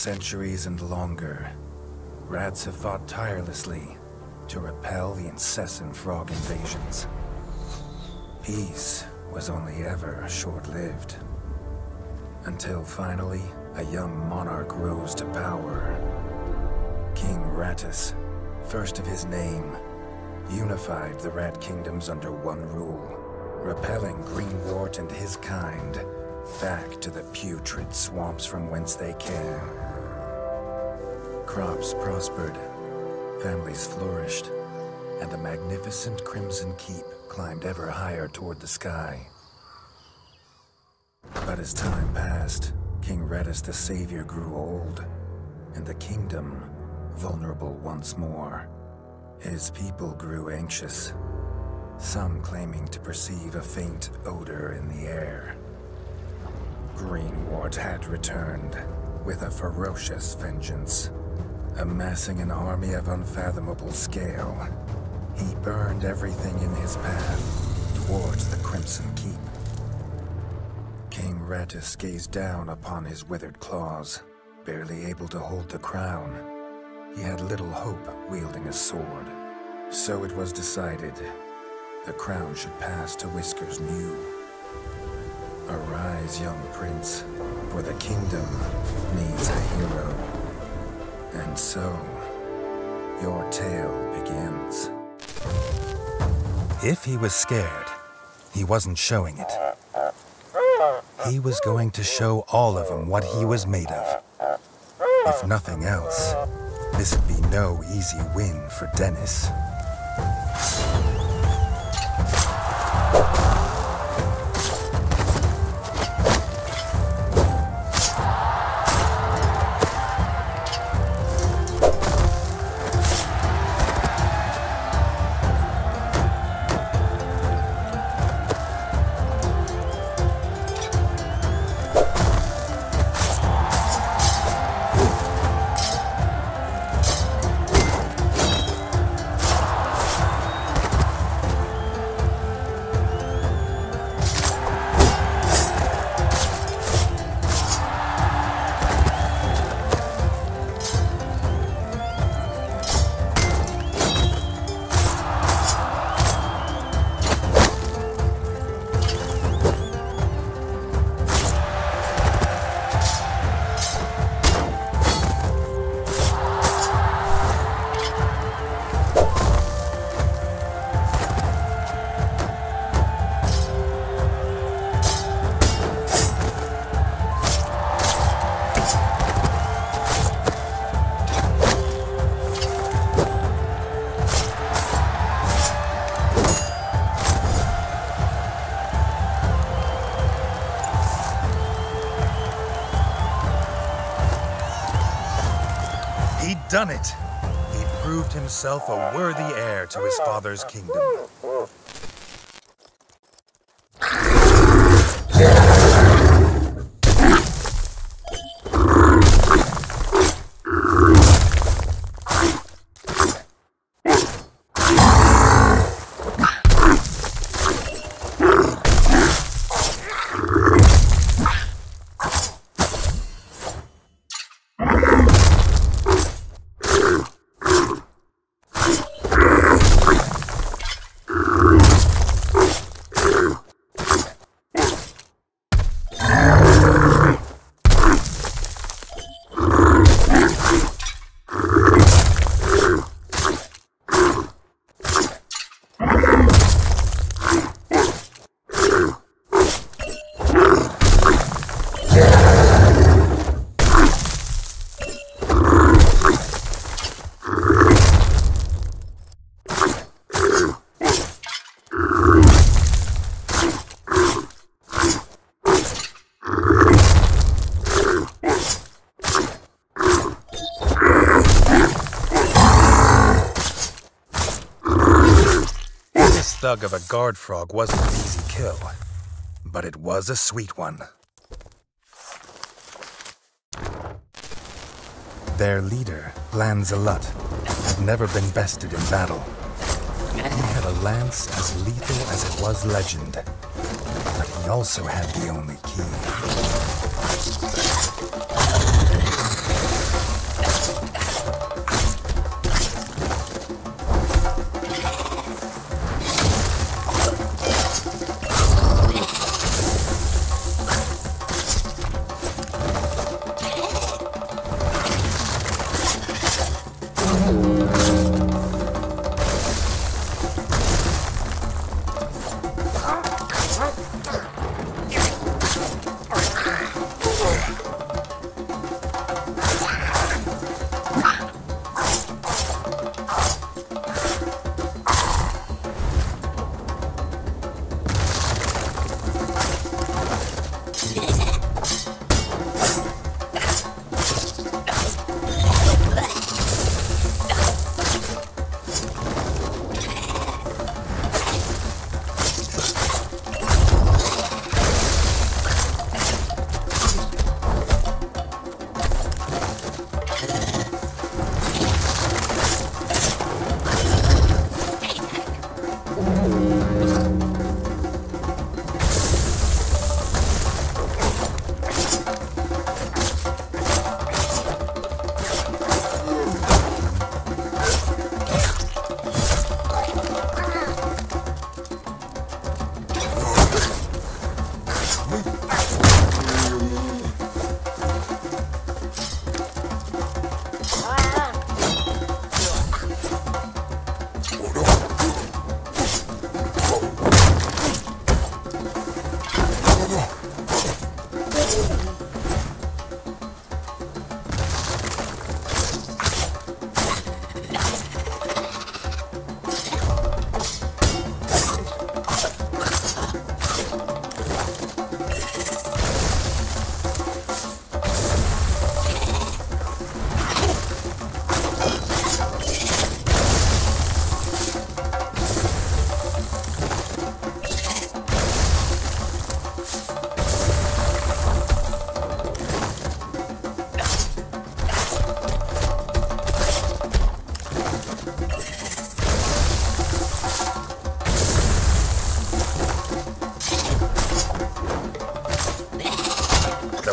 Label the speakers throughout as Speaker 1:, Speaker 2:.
Speaker 1: centuries and longer, rats have fought tirelessly to repel the incessant frog invasions. Peace was only ever short-lived, until finally a young monarch rose to power. King Rattus, first of his name, unified the rat kingdoms under one rule, repelling Green Wart and his kind back to the putrid swamps from whence they came. Crops prospered, families flourished, and the magnificent Crimson Keep climbed ever higher toward the sky. But as time passed, King Rattus the Savior grew old, and the kingdom vulnerable once more. His people grew anxious, some claiming to perceive a faint odor in the air. Green Wart had returned with a ferocious vengeance, amassing an army of unfathomable scale. He burned everything in his path towards the Crimson Keep. King Rattus gazed down upon his withered claws, barely able to hold the crown. He had little hope wielding a sword. So it was decided the crown should pass to Whiskers New. Arise, young prince, for the kingdom needs a hero. And so, your tale begins. If he was scared, he wasn't showing it. He was going to show all of them what he was made of. If nothing else, this would be no easy win for Denis. Done it! He'd proved himself a worthy heir to his father's kingdom. Thug of a guard frog wasn't an easy kill, but it was a sweet one. Their leader, Alut, had never been bested in battle. He had a lance as lethal as it was legend, but he also had the only key.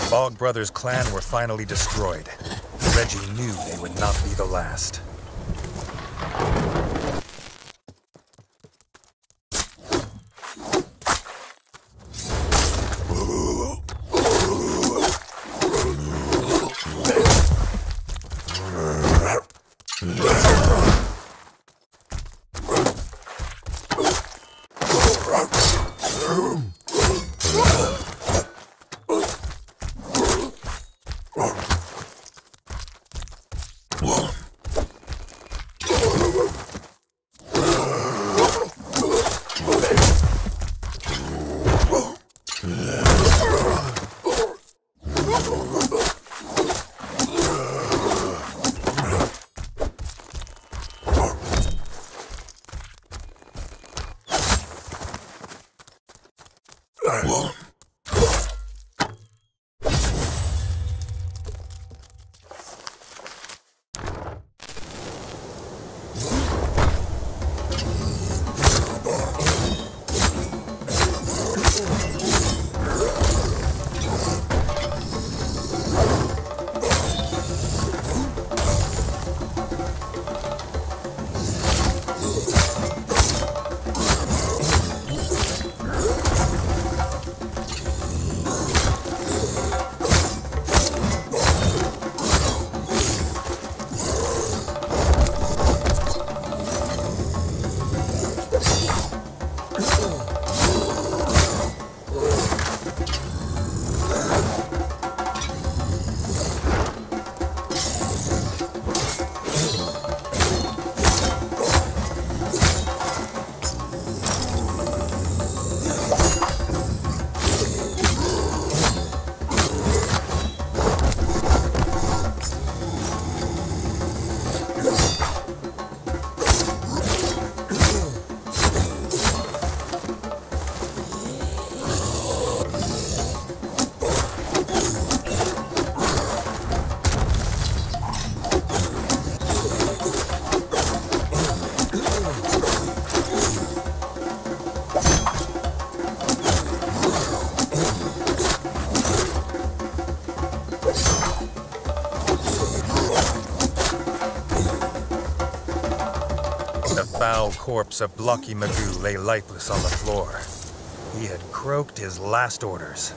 Speaker 1: Bog Brothers' clan were finally destroyed. Redgi knew they would not be the last. The corpse of Bloki Magu lay lifeless on the floor. He had croaked his last orders.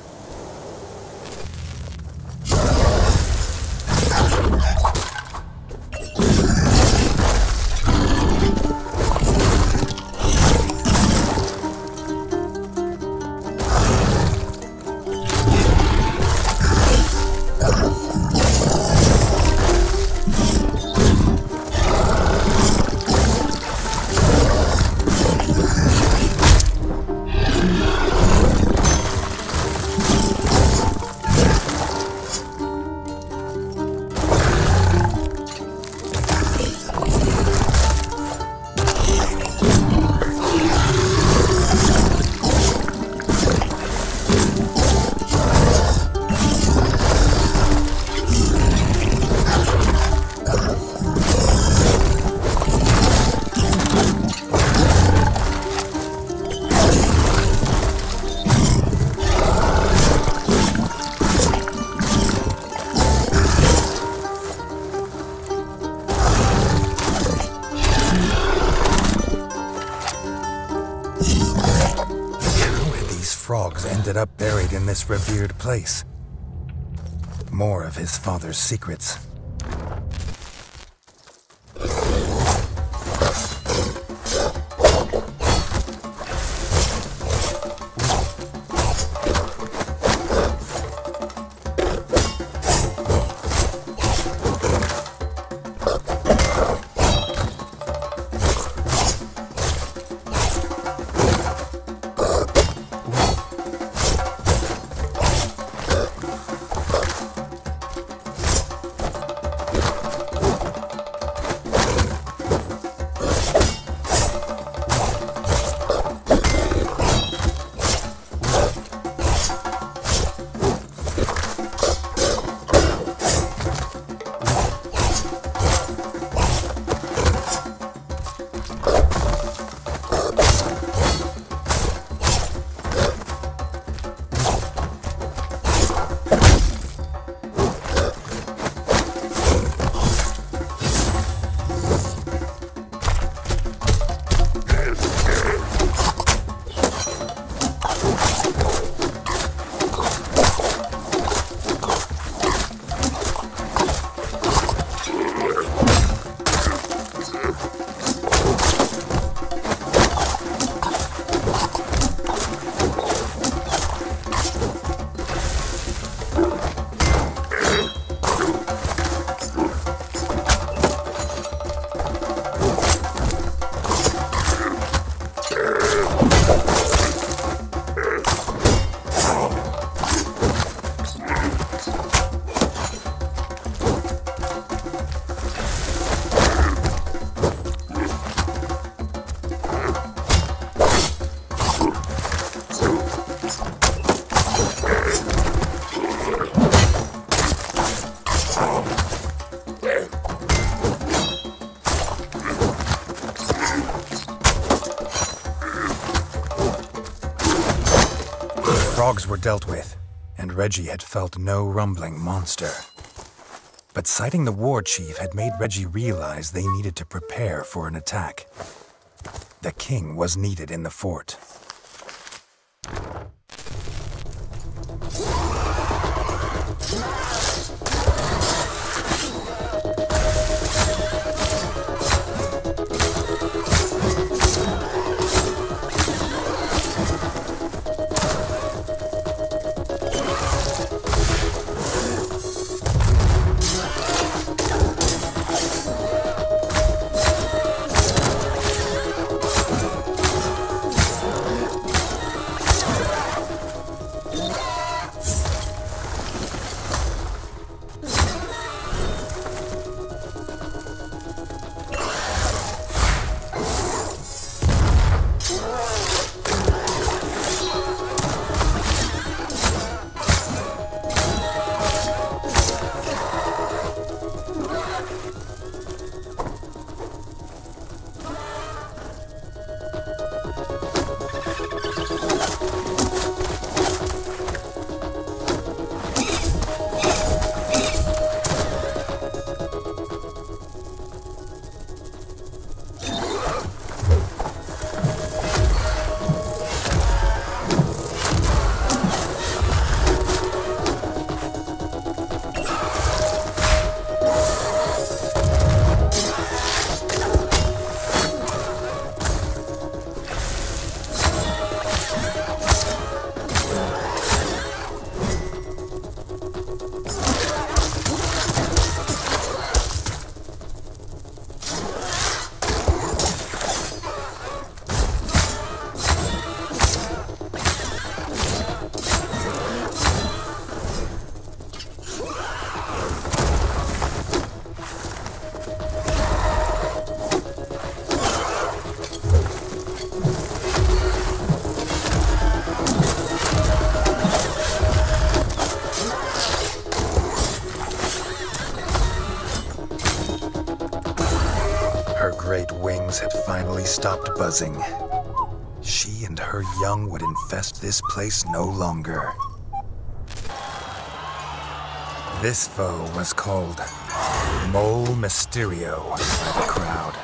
Speaker 1: Ended up buried in this revered place. More of his father's secrets. frogs were dealt with, and Redgi had felt no rumbling monster. But sighting the Warchief had made Redgi realize they needed to prepare for an attack. The king was needed in the fort. Had finally stopped buzzing. She and her young would infest this place no longer. This foe was called Mysterio by the crowd.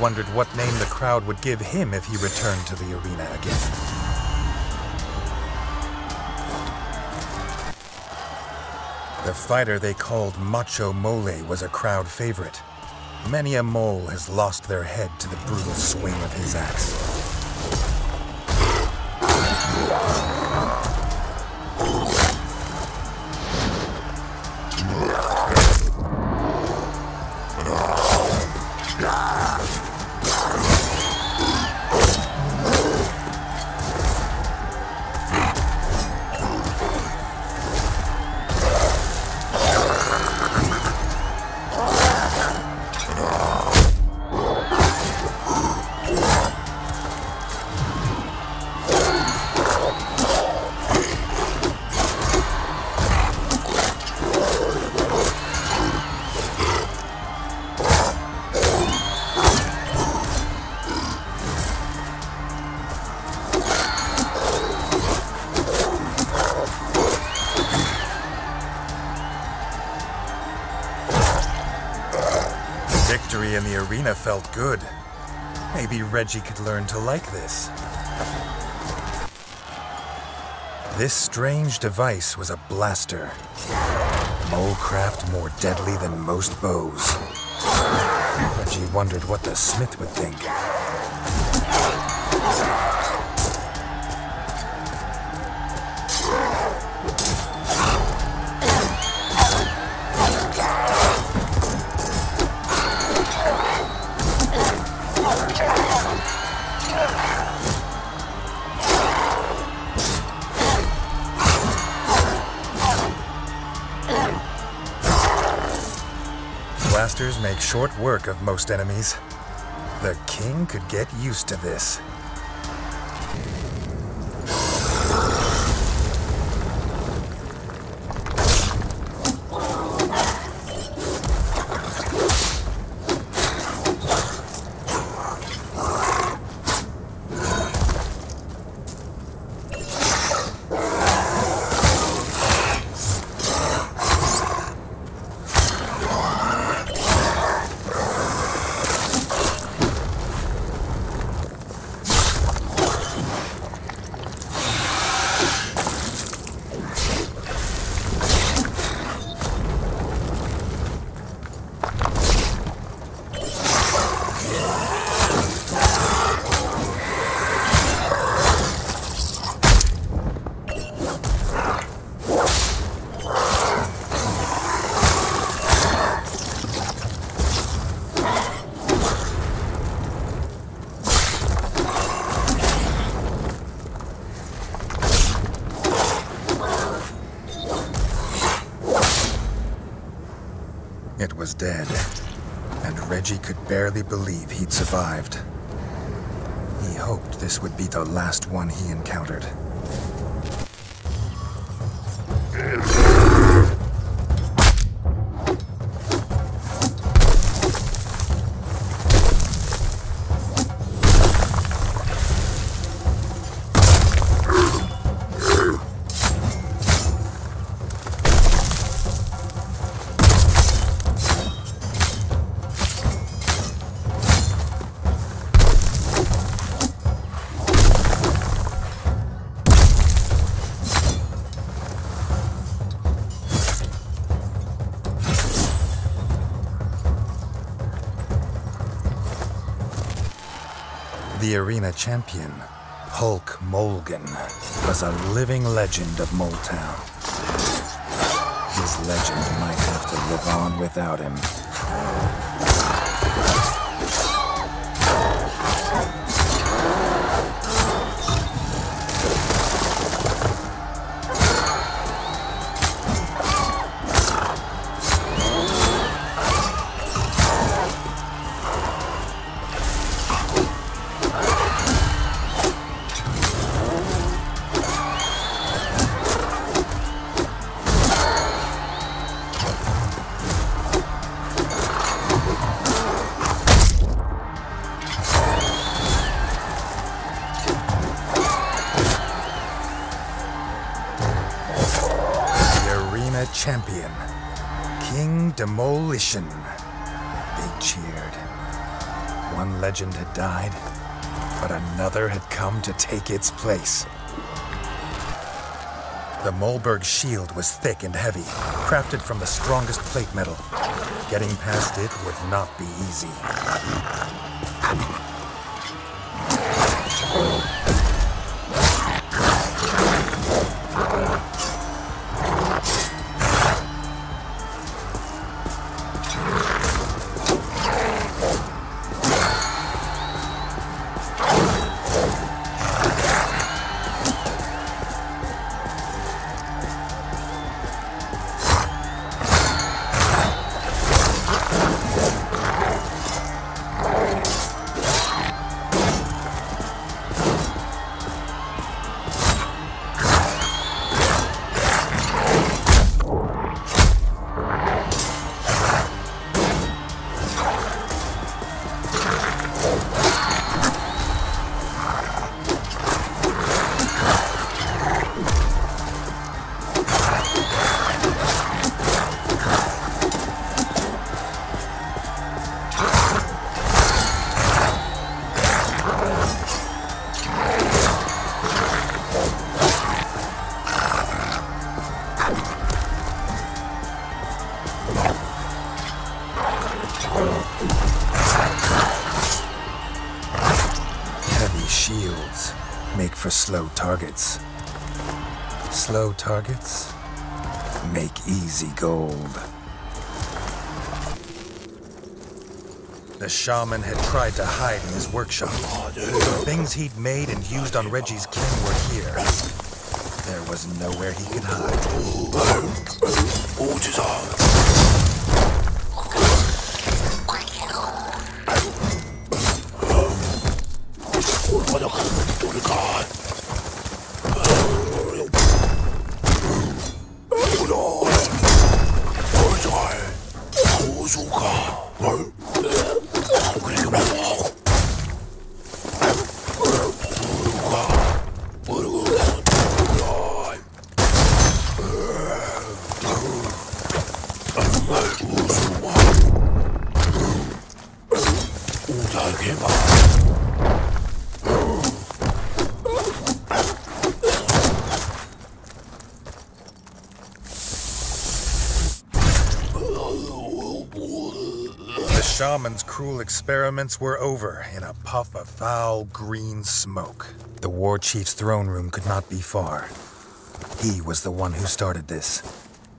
Speaker 1: Wondered what name the crowd would give him if he returned to the arena again. The fighter they called Macho Mole was a crowd favorite. Many a mole has lost their head to the brutal swing of his axe. In the arena felt good. Maybe Redgi could learn to like this. This strange device was a blaster. Molecraft more deadly than most bows. Redgi wondered what the smith would think. archers make short work of most enemies. The king could get used to this. It was dead, and Redgi could barely believe he'd survived. He hoped this would be the last one he encountered. The arena champion, Hulk Molgan, was a living legend of Mole Town. His legend might have to live on without him. Champion, King Demolition. They cheered. One legend had died, but another had come to take its place. The Molcberg shield was thick and heavy, crafted from the strongest plate metal. Getting past it would not be easy. Shields make for slow targets. Slow targets make easy gold. The shaman had tried to hide in his workshop. The things he'd made and used on Redgi's king were here. There was nowhere he could hide. The shaman's cruel experiments were over in a puff of foul green smoke. The Warchief's throne room could not be far. He was the one who started this,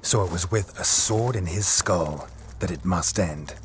Speaker 1: so it was with a sword in his skull that it must end.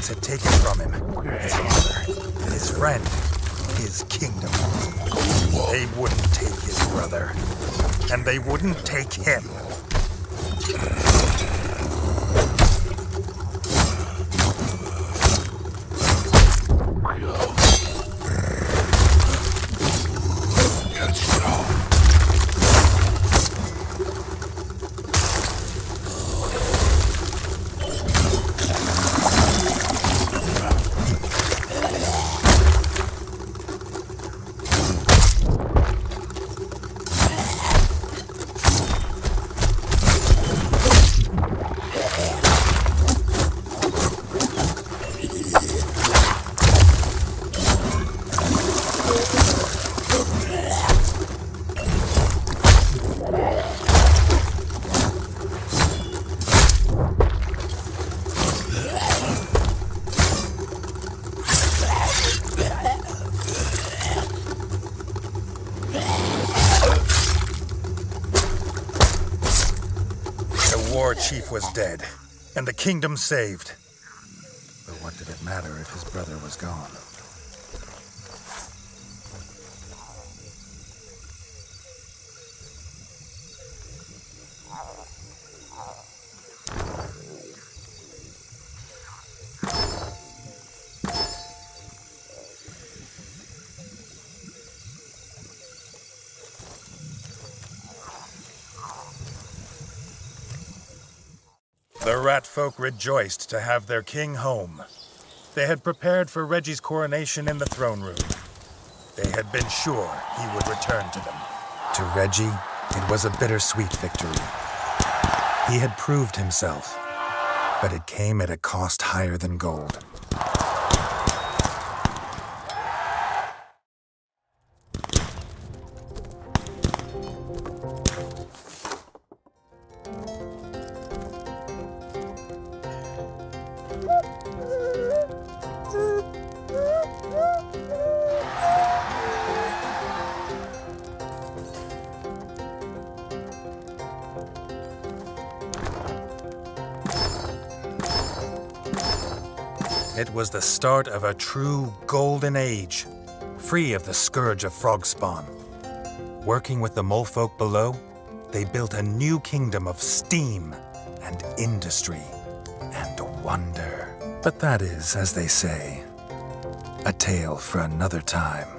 Speaker 1: Had taken from him his father, his friend, his kingdom. They wouldn't take his brother, and they wouldn't take him. Warchief was dead, and the kingdom saved. But what did it matter if his brother was gone? The rat folk rejoiced to have their king home. They had prepared for Redgi's coronation in the throne room. They had been sure he would return to them. To Redgi, it was a bittersweet victory. He had proved himself, but it came at a cost higher than gold. It was the start of a true golden age, free of the scourge of frog spawn. Working with the molefolk below, they built a new kingdom of steam and industry and wonder. But that is, as they say, a tale for another time.